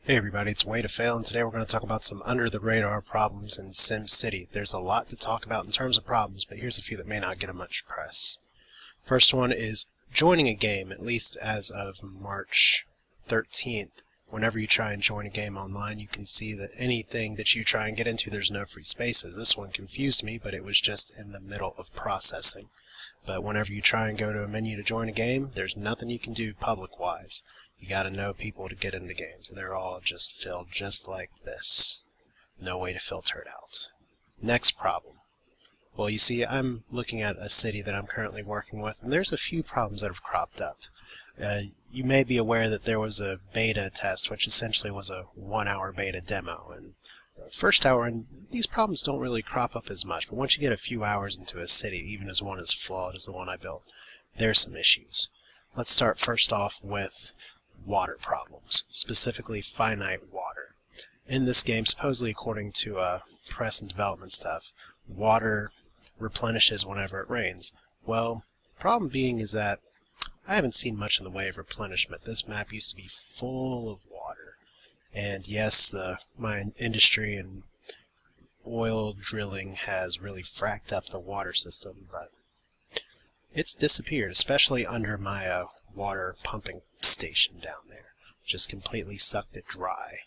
Hey everybody, it's Way to Fail, and today we're going to talk about some under-the-radar problems in Simcity. There's a lot to talk about in terms of problems, but here's a few that may not get much press. First one is joining a game, at least as of March 13th. Whenever you try and join a game online, you can see that anything that you try and get into, there's no free spaces. This one confused me, but it was just in the middle of processing. But whenever you try and go to a menu to join a game, there's nothing you can do public-wise. You gotta know people to get into games. They're all just filled just like this. No way to filter it out. Next problem. Well, you see, I'm looking at a city that I'm currently working with, and there's a few problems that have cropped up. You may be aware that there was a beta test, which essentially was a 1-hour beta demo. And first hour, and these problems don't really crop up as much, but once you get a few hours into a city, even as one as flawed as the one I built, there's some issues. Let's start first off with water problems, specifically finite water. In this game, supposedly according to press and development stuff, water replenishes whenever it rains. Well, the problem being is that I haven't seen much in the way of replenishment. This map used to be full of water. And yes, my industry and oil drilling has really fracked up the water system, but it's disappeared, especially under my water pumping station down there. Just completely sucked it dry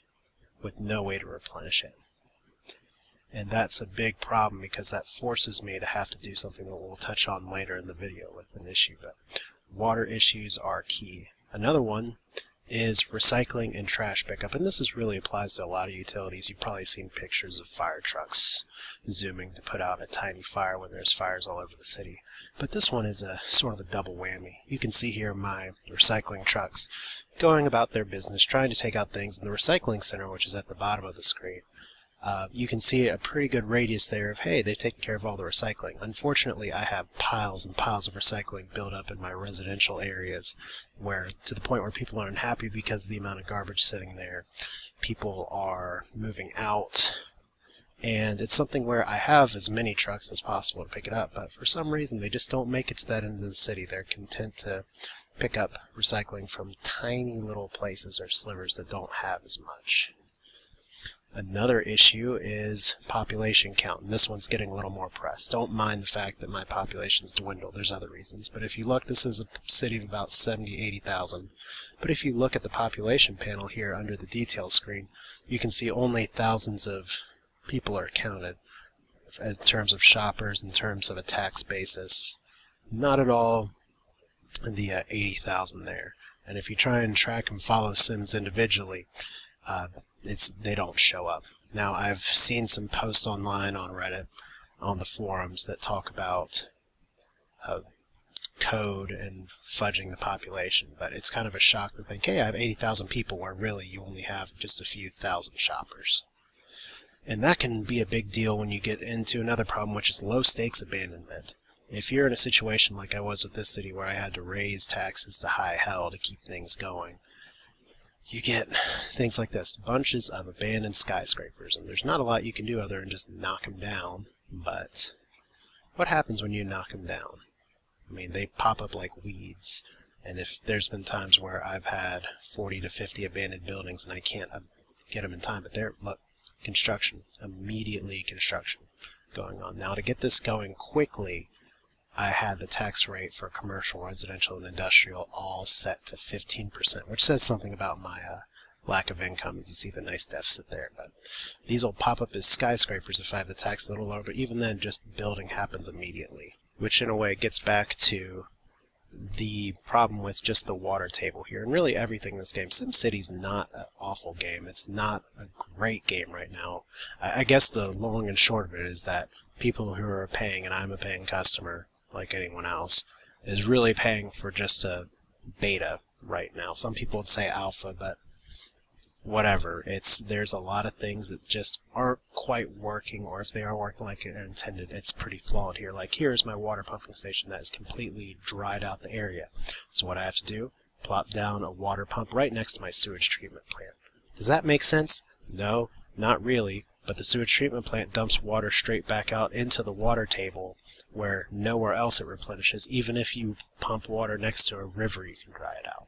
with no way to replenish it. And that's a big problem because that forces me to have to do something that we'll touch on later in the video with an issue. But water issues are key. Another one is recycling and trash pickup, and this really applies to a lot of utilities. You've probably seen pictures of fire trucks zooming to put out a tiny fire when there's fires all over the city. But this one is a sort of a double whammy. You can see here my recycling trucks going about their business, trying to take out things in the recycling center, which is at the bottom of the screen. You can see a pretty good radius there of, hey, they've taken care of all the recycling. Unfortunately, I have piles and piles of recycling built up in my residential areas, where to the point where people are unhappy because of the amount of garbage sitting there. People are moving out, and it's something where I have as many trucks as possible to pick it up, but for some reason they just don't make it to that end of the city. They're content to pick up recycling from tiny little places or slivers that don't have as much. Another issue is population count, and this one's getting a little more press. Don't mind the fact that my population's dwindled. There's other reasons. But if you look, this is a city of about 80,000. But if you look at the population panel here under the details screen, you can see only thousands of people are counted in terms of shoppers, in terms of a tax basis. Not at all the 80,000 there. And if you try and track and follow Sims individually, they don't show up. Now, I've seen some posts online on Reddit, on the forums, that talk about code and fudging the population, but it's kind of a shock to think, hey, I have 80,000 people, where really you only have just a few thousand shoppers. And that can be a big deal when you get into another problem, which is low-stakes abandonment. If you're in a situation like I was with this city, where I had to raise taxes to high hell to keep things going, you get things like this, bunches of abandoned skyscrapers, and there's not a lot you can do other than just knock them down. But what happens when you knock them down? I mean, they pop up like weeds, and if there's been times where I've had 40 to 50 abandoned buildings and I can't get them in time, but they're, look, construction, immediately construction going on. Now, to get this going quickly, I had the tax rate for commercial, residential, and industrial all set to 15%, which says something about my lack of income, as you see the nice deficit there. But these will pop up as skyscrapers if I have the tax a little lower, but even then, just building happens immediately, which in a way gets back to the problem with just the water table here, and really everything in this game. SimCity's not an awful game. It's not a great game right now. I guess the long and short of it is that people who are paying, and I'm a paying customer, like anyone else, is really paying for just a beta right now. Some people would say alpha, but whatever. There's a lot of things that just aren't quite working, or if they are working like they're intended, it's pretty flawed here. Like, here's my water pumping station that has completely dried out the area. So what I have to do, plop down a water pump right next to my sewage treatment plant. Does that make sense? No, not really. But the sewage treatment plant dumps water straight back out into the water table, where nowhere else it replenishes. Even if you pump water next to a river, you can dry it out.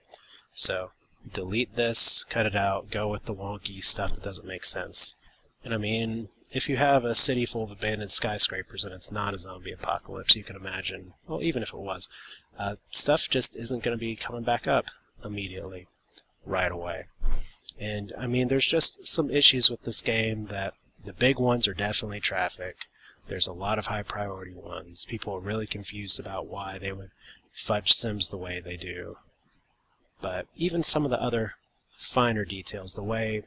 So delete this, cut it out, go with the wonky stuff that doesn't make sense. And I mean, if you have a city full of abandoned skyscrapers and it's not a zombie apocalypse, you can imagine, well, even if it was, stuff just isn't going to be coming back up immediately, right away. And I mean, there's just some issues with this game. That the big ones are definitely traffic. There's a lot of high priority ones. People are really confused about why they would fudge Sims the way they do. But even some of the other finer details, the way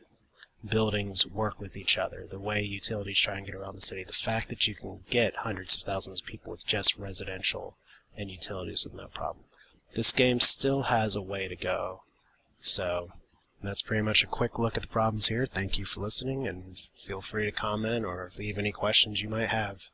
buildings work with each other, the way utilities try and get around the city, the fact that you can get hundreds of thousands of people with just residential and utilities with no problem. This game still has a way to go. So that's pretty much a quick look at the problems here. Thank you for listening, and feel free to comment or leave any questions you might have.